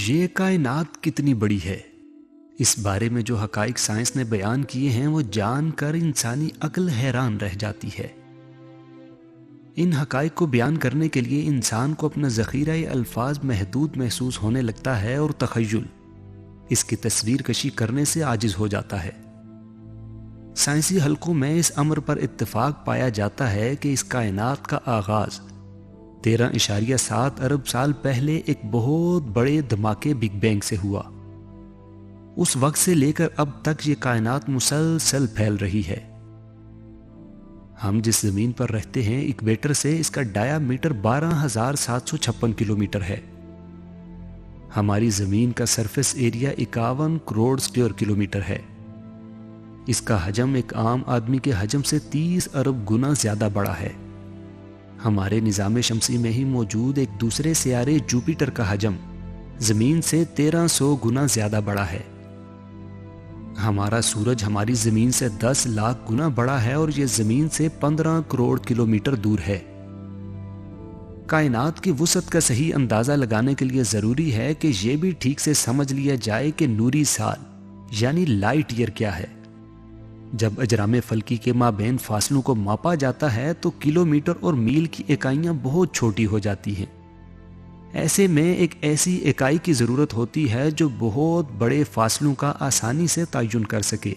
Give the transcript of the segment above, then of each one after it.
یہ کائنات کتنی بڑی ہے، اس بارے میں جو حقائق سائنس نے بیان کیے ہیں وہ جان کر انسانی عقل حیران رہ جاتی ہے۔ ان حقائق کو بیان کرنے کے لیے انسان کو اپنا ذخیرہ الفاظ محدود محسوس ہونے لگتا ہے اور تخیل اس کی تصویر کشی کرنے سے عاجز ہو جاتا ہے۔ سائنسی حلقوں میں اس امر پر اتفاق پایا جاتا ہے کہ اس کائنات کا آغاز 13.7 ارب سال پہلے ایک بہت بڑے دھماکے بگ بینگ سے ہوا۔ اس وقت سے لے کر اب تک یہ کائنات مسلسل پھیل رہی ہے۔ ہم جس زمین پر رہتے ہیں اکویٹر سے اس کا ڈایا میٹر 12,756 کلومیٹر ہے۔ ہماری زمین کا surface area 51 crore square kilometre ہے۔ اس کا حجم ایک عام آدمی کے حجم سے 30 ارب گنا زیادہ بڑا ہے۔ ہمارے نظام شمسی میں ہی موجود ایک دوسرے سیارے جوپیٹر کا حجم زمین سے 1300 گنا زیادہ بڑا ہے۔ ہمارا سورج ہماری زمین سے 10 لاکھ گنا بڑا ہے اور یہ زمین سے 15 کروڑ کلومیٹر دور ہے۔ کائنات کی وسعت کا صحیح اندازہ لگانے کے لیے ضروری ہے کہ یہ بھی ٹھیک سے سمجھ لیا جائے کہ نوری سال یعنی لائٹ ایئر کیا ہے۔ جب اجرام فلکی کے مابین فاصلوں کو ماپا جاتا ہے تو کلومیٹر اور میل کی اکائیاں بہت چھوٹی ہو جاتی ہیں۔ ایسے میں ایک ایسی اکائی کی ضرورت ہوتی ہے جو بہت بڑے فاصلوں کا آسانی سے تعین کر سکے۔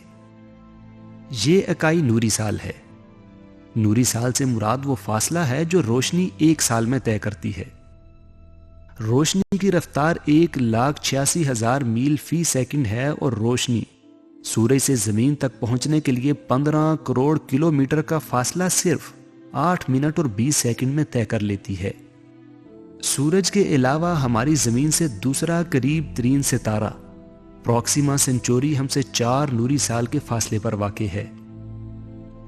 یہ اکائی نوری سال ہے۔ نوری سال سے مراد وہ فاصلہ ہے جو روشنی ایک سال میں طے کرتی ہے۔ روشنی کی رفتار 1,86,000 میل فی سیکنڈ ہے اور روشنی سورج سے زمین تک پہنچنے کے لیے 15 کروڑ کلومیٹر کا فاصلہ صرف 8 منٹ اور 20 سیکنڈ میں طے کر لیتی ہے۔ سورج کے علاوہ ہماری زمین سے دوسرا قریب ترین ستارہ پروکسیما سینچوری ہم سے 4 نوری سال کے فاصلے پر واقع ہے۔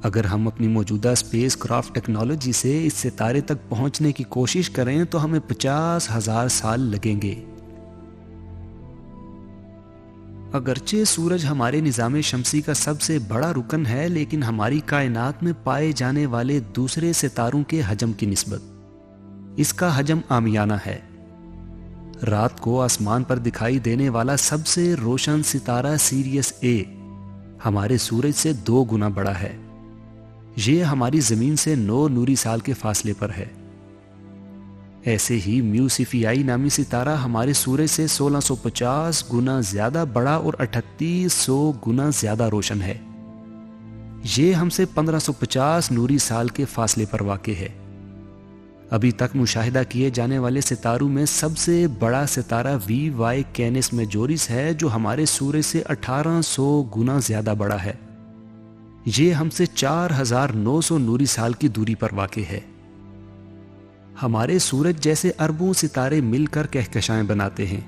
اگر ہم اپنی موجودہ اسپیس کرافٹ ٹیکنالوجی سے اس ستارے تک پہنچنے کی کوشش کریں تو ہمیں 50,000 سال لگیں گے۔ اگرچہ سورج ہمارے نظام شمسی کا سب سے بڑا رکن ہے، لیکن ہماری کائنات میں پائے جانے والے دوسرے ستاروں کے حجم کی نسبت اس کا حجم عامیانہ ہے۔ رات کو آسمان پر دکھائی دینے والا سب سے روشن ستارہ سیریس اے ہمارے سورج سے 2 گنا بڑا ہے۔ یہ ہماری زمین سے 9 نوری سال کے فاصلے پر ہے۔ ایسے ہی میوسیفیائی نامی ستارہ ہمارے سورج سے 1650 گنا زیادہ بڑا اور 3800 گنا زیادہ روشن ہے۔ یہ ہم سے 1550 نوری سال کے فاصلے پر واقع ہے۔ ابھی تک مشاہدہ کیے جانے والے ستاروں میں سب سے بڑا ستارہ وی وائی کینس میجورس ہے جو ہمارے سورج سے 1800 گنا زیادہ بڑا ہے۔ یہ ہم سے 4900 نوری سال کی دوری پر واقع ہے۔ ہمارے سورج جیسے اربوں ستارے مل کر کہکشائیں بناتے ہیں۔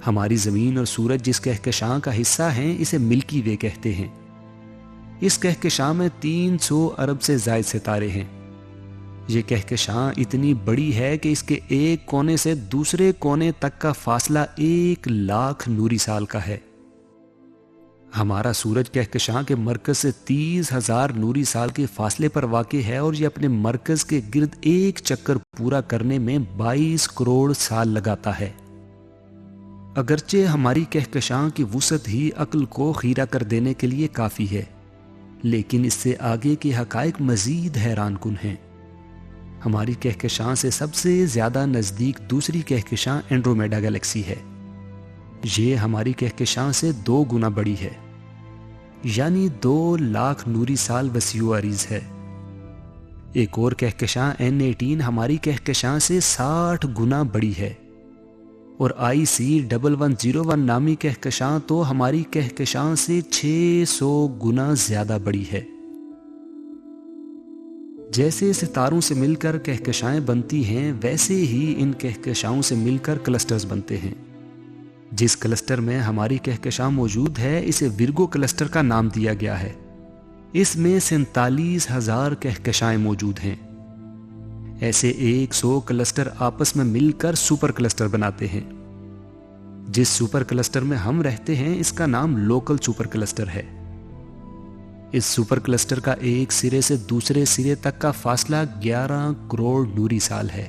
ہماری زمین اور سورج جس کہکشاں کا حصہ ہیں اسے ملکی وے کہتے ہیں۔ اس کہکشاں میں 300 ارب سے زائد ستارے ہیں۔ یہ کہکشاں اتنی بڑی ہے کہ اس کے ایک کونے سے دوسرے کونے تک کا فاصلہ 1,00,000 نوری سال کا ہے۔ ہمارا سورج کہکشاں کے مرکز سے 30,000 نوری سال کے فاصلے پر واقع ہے اور یہ اپنے مرکز کے گرد ایک چکر پورا کرنے میں 22 کروڑ سال لگاتا ہے۔ اگرچہ ہماری کہکشاں کی وسعت ہی عقل کو خیرہ کر دینے کے لیے کافی ہے، لیکن اس سے آگے کے حقائق مزید حیران کن ہیں۔ ہماری کہکشاں سے سب سے زیادہ نزدیک دوسری کہکشاں اینڈرومیڈا گلیکسی ہے۔ یہ ہماری کہکشاں سے 2 گنا بڑی ہے، یعنی 2 لاکھ نوری سال وسیع و عریض ہے۔ ایک اور کہکشاں N18 ہماری کہکشاں سے 60 گنا بڑی ہے، اور IC1101 نامی کہکشاں تو ہماری کہکشاں سے 600 گنا زیادہ بڑی ہے۔ جیسے ستاروں سے مل کر کہکشائیں بنتی ہیں ویسے ہی ان کہکشاؤں سے مل کر کلسٹرز بنتے ہیں۔ جس کلسٹر میں ہماری کہکشاں موجود ہے اسے ورگو کلسٹر کا نام دیا گیا ہے۔ اس میں 47,000 کہکشائیں موجود ہیں۔ ایسے 100 کلسٹر آپس میں مل کر سپر کلسٹر بناتے ہیں۔ جس سپر کلسٹر میں ہم رہتے ہیں اس کا نام لوکل سپر کلسٹر ہے۔ اس سپر کلسٹر کا ایک سرے سے دوسرے سرے تک کا فاصلہ 11 کروڑ نوری سال ہے۔